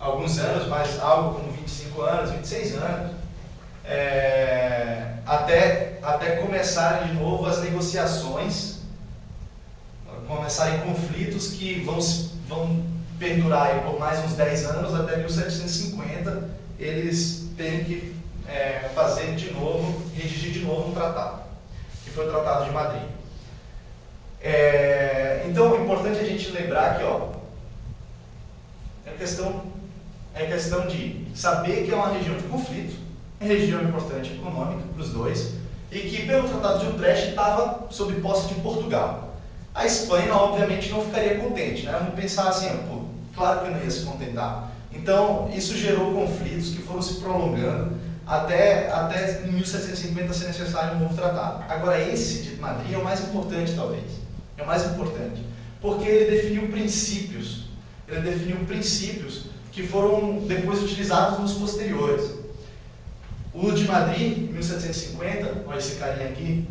alguns anos, mas algo como 25 anos, 26 anos, até começarem de novo as negociações, começarem conflitos que vão perdurar aí por mais uns 10 anos, até 1750 eles terem que fazer de novo, redigir de novo um tratado, que foi o Tratado de Madrid. Então é importante a gente lembrar que é questão de saber que é uma região de conflito, é região importante econômica para os dois, e que pelo Tratado de Utrecht estava sob posse de Portugal. A Espanha, obviamente, não ficaria contente, né? Vamos pensar assim, pô, claro que não ia se contentar. Então, isso gerou conflitos que foram se prolongando até em 1750 ser necessário um novo tratado. Agora, esse de Madrid é o mais importante, talvez. É o mais importante, porque ele definiu princípios que foram depois utilizados nos posteriores. O de Madrid, em 1750, olha esse carinha aqui,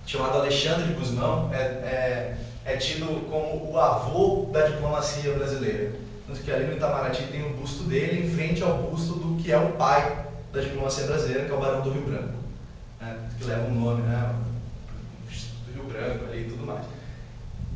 chamado Alexandre de Gusmão, é tido como o avô da diplomacia brasileira. Tanto que ali no Itamaraty tem o busto dele em frente ao busto do que é o pai da diplomacia brasileira, que é o Barão do Rio Branco, né? Que leva um nome, né? Do Rio Branco ali e tudo mais.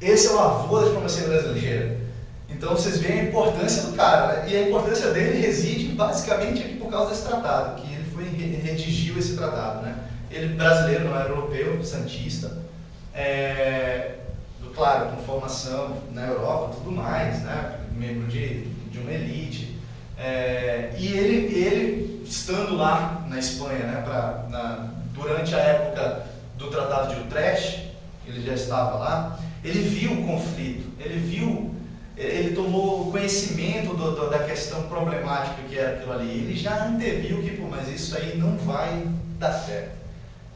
Esse é o avô da diplomacia brasileira. Então vocês veem a importância do cara, né? E a importância dele reside basicamente aqui por causa desse tratado, que ele redigiu esse tratado, né? Ele brasileiro, não era europeu, santista, claro, com formação na Europa, tudo mais, né? Membro de uma elite. E ele estando lá na Espanha, né? Durante a época do Tratado de Utrecht, ele já estava lá, ele viu o conflito, ele tomou conhecimento da questão problemática que era aquilo ali. Ele já anteviu que, mas isso aí não vai dar certo.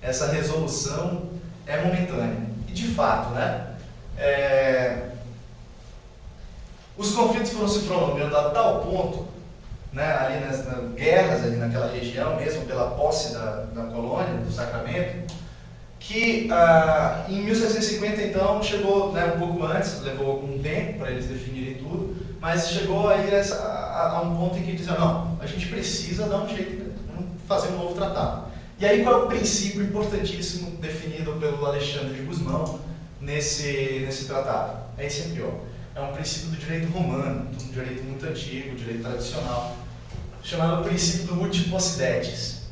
Essa resolução é momentânea. E de fato, né? Os conflitos foram se prolongando a tal ponto, né, ali nas guerras, ali naquela região mesmo, pela posse da colônia, do Sacramento, que em 1750 então chegou, né, um pouco antes, levou algum tempo para eles definirem tudo, mas chegou aí a um ponto em que diziam, não, a gente precisa dar um jeito, vamos fazer um novo tratado. E aí qual é o princípio importantíssimo definido pelo Alexandre de Gusmão nesse tratado? É esse aqui, é um princípio do direito romano, um direito muito antigo, um direito tradicional, chamado princípio do uti possidetis.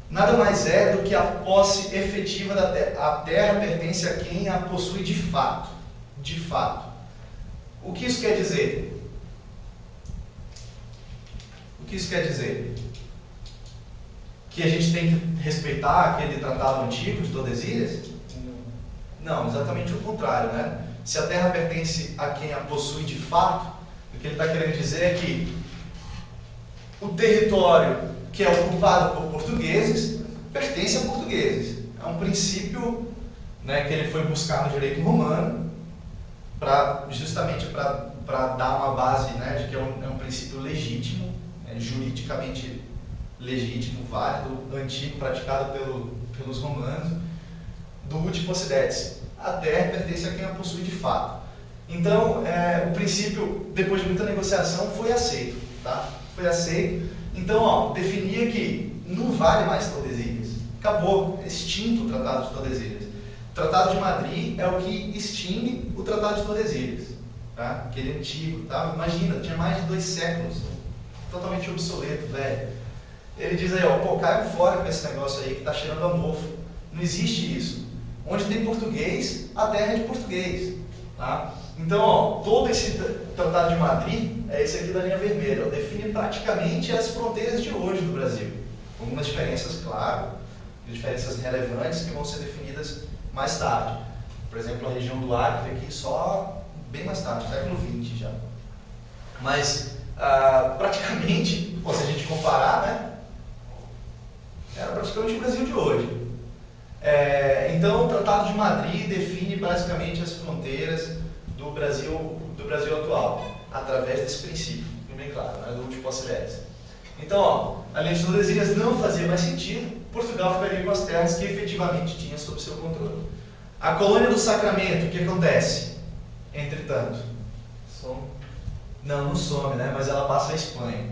Nada mais é do que a posse efetiva da terra. A terra pertence a quem a possui de fato. De fato. O que isso quer dizer? O que isso quer dizer? Que a gente tem que respeitar aquele tratado antigo de Tordesilhas? Não, exatamente o contrário, né? Se a terra pertence a quem a possui de fato, o que ele está querendo dizer é que o território que é ocupado por portugueses pertence a portugueses. É um princípio, né, que ele foi buscar no direito romano, justamente para dar uma base, né, de que é um princípio legítimo, juridicamente legítimo, válido, antigo, praticado pelos romanos, do uti possidetis. A terra pertence a quem a possui de fato. Então, o princípio, depois de muita negociação, foi aceito. Tá? Foi aceito. Então, definia que não vale mais Tordesilhas. Acabou, extinto o Tratado de Tordesilhas. O Tratado de Madrid é o que extingue o Tratado de Tordesilhas. Tá? Aquele antigo. Tá? Imagina, tinha mais de 2 séculos. Totalmente obsoleto, velho. Ele diz aí, caiam fora com esse negócio aí que está cheirando a mofo. Não existe isso. Onde tem português, a terra é de português. Tá? Então, todo esse Tratado de Madrid, é esse aqui da linha vermelha, define praticamente as fronteiras de hoje do Brasil. Algumas diferenças, claro, diferenças relevantes que vão ser definidas mais tarde. Por exemplo, a região do Acre aqui só bem mais tarde, século XX já. Mas, praticamente, se a gente comparar, né, era praticamente o Brasil de hoje. Então, o Tratado de Madrid define basicamente as fronteiras do Brasil atual, através desse princípio, bem claro, né, do uti possidetis. Então, a Lei de Tordesilhas não fazia mais sentido, Portugal ficaria com as terras que efetivamente tinha sob seu controle. A colônia do Sacramento, o que acontece? Entretanto, Não, não some, né? Mas ela passa a Espanha.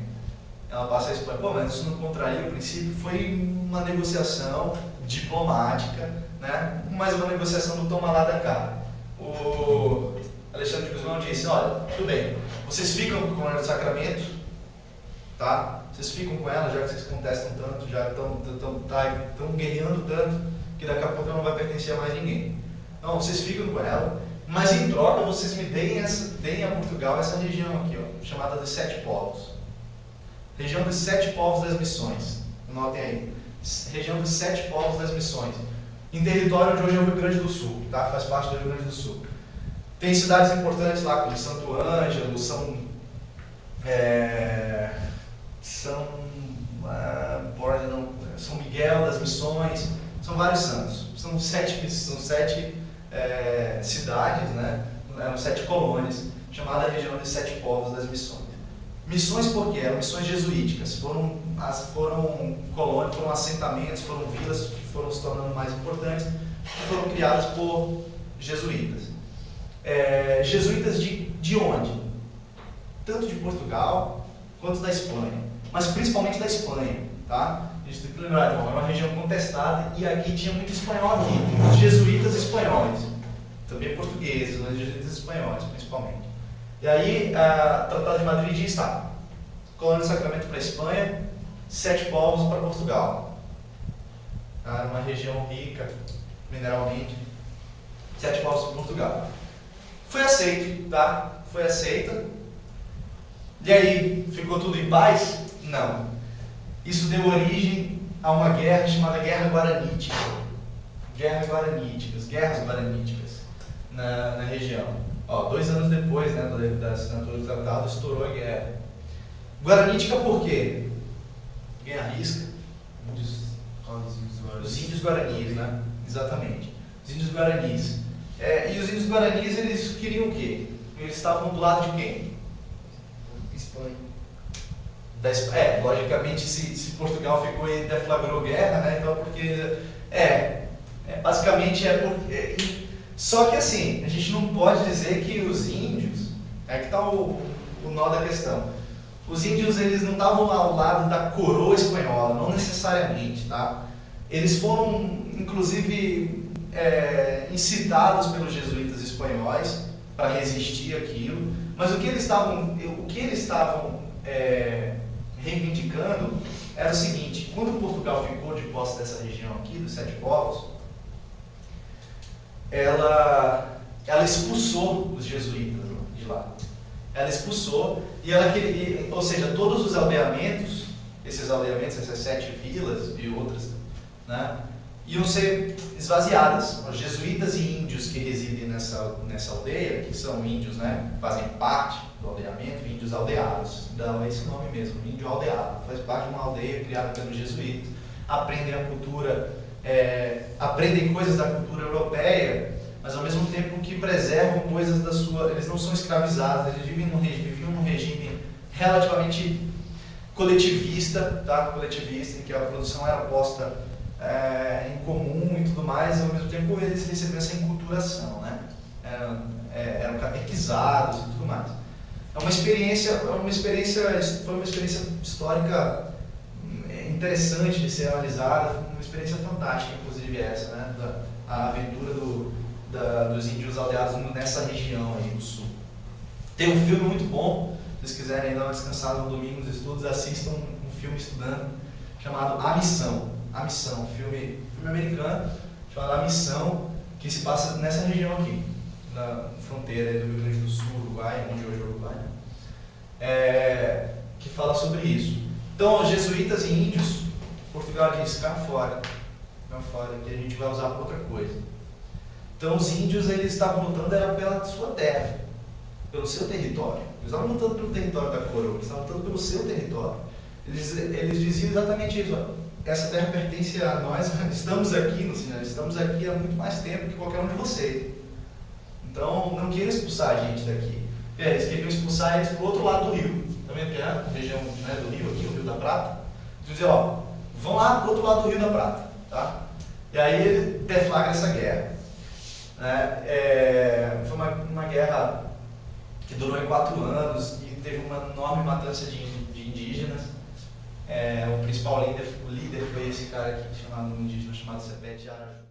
Ela passa a Espanha. Pô, mas isso não contraria o princípio? Foi uma negociação diplomática, né? Mas uma negociação do toma lá da cá. O Alexandre de Guzmão disse, olha, tudo bem, vocês ficam com a Colônia do Sacramento, tá? Vocês ficam com ela, já que vocês contestam tanto, já estão guerreando tanto, que daqui a pouco ela não vai pertencer a mais ninguém. Então, vocês ficam com ela, mas em troca vocês me deem a Portugal essa região aqui, ó, chamada dos Sete Povos. Região dos Sete Povos das Missões. Anotem aí. Região dos Sete Povos das Missões. Em território de hoje é o Rio Grande do Sul, tá? Faz parte do Rio Grande do Sul. Tem cidades importantes lá, como Santo Ângelo, São Miguel das Missões, são vários santos. São sete cidades, né? Eram 7 colônias, chamada região dos Sete Povos das Missões. Missões por quê? Eram missões jesuíticas. Foram colônias, foram assentamentos, foram vilas que foram se tornando mais importantes, que foram criadas por jesuítas. Jesuítas de onde? Tanto de Portugal quanto da Espanha, mas principalmente da Espanha, tá? A gente tem que lembrar, é uma região contestada e aqui tinha muito espanhol aqui, muitos jesuítas espanhóis, também portugueses, mas jesuítas espanhóis principalmente. E aí, o Tratado de Madrid diz, tá, Colônia do Sacramento para a Espanha, 7 povos para Portugal. Tá? Uma região rica mineralmente, 7 povos para Portugal. Foi aceito, tá? Foi aceita. E aí, ficou tudo em paz? Não. Isso deu origem a uma guerra chamada Guerra Guaranítica. Guerras Guaraníticas na região. 2 anos depois, né, da assinatura do tratado, estourou a guerra. Guaranítica por quê? Alguém arrisca? Os índios guaranis, né? Exatamente. Os índios guaranis. E os índios guaranis, eles queriam o quê? Eles estavam do lado de quem? Espanha. Logicamente, se Portugal ficou e deflagrou guerra, né? Então, porque... basicamente porque... Só que assim, a gente não pode dizer que os índios... É que está o nó da questão. Os índios, eles não estavam lá ao lado da coroa espanhola, não necessariamente, tá? Eles foram, inclusive, incitados pelos jesuítas espanhóis para resistir àquilo, mas o que eles estavam reivindicando era o seguinte: quando Portugal ficou de posse dessa região aqui, dos 7 povos, ela expulsou os jesuítas de lá. Ela expulsou e ela queria, ou seja, todos os aldeamentos, essas 7 vilas e outras, né, iam ser esvaziadas. Os jesuítas e índios que residem nessa aldeia, que são índios, né, fazem parte do aldeamento, índios aldeados, dão esse nome mesmo, índio aldeado, faz parte de uma aldeia criada pelos jesuítas, aprendem a cultura, aprendem coisas da cultura europeia, mas ao mesmo tempo que preservam coisas da sua... Eles não são escravizados, eles viviam num regime relativamente coletivista, tá? Coletivista, em que a produção era posta em comum e tudo mais, e ao mesmo tempo eles recebiam essa enculturação, né? Eram catequizados e tudo mais. Foi uma experiência histórica interessante de ser analisada, uma experiência fantástica, inclusive essa, né? A aventura dos índios aldeados nessa região aí do sul. Tem um filme muito bom, se vocês quiserem dar uma descansada no domingo nos estudos, assistam um filme estudando, chamado A Missão. A Missão, filme americano, chamado A Missão, que se passa nessa região aqui, na fronteira do Rio Grande do Sul, Uruguai, onde hoje é o Uruguai, né? Que fala sobre isso. Então, os jesuítas e índios, Portugal diz, fica fora, que a gente vai usar para outra coisa. Então, os índios, eles estavam lutando pela sua terra, pelo seu território. Eles estavam lutando pelo território da coroa, eles estavam lutando pelo seu território. Eles diziam exatamente isso: essa terra pertence a nós, estamos aqui no Senhor, estamos aqui há muito mais tempo que qualquer um de vocês. Então, não queiram expulsar a gente daqui. Eles queriam expulsar eles para o outro lado do rio. Está vendo que é a região, né, do rio aqui, o Rio da Prata? Eles diziam, vão lá para o outro lado do Rio da Prata. Tá? E aí ele deflagra essa guerra. Foi uma guerra que durou em 4 anos e teve uma enorme matança de indígenas. O principal líder foi esse cara aqui, um indígena chamado Sepete Araju.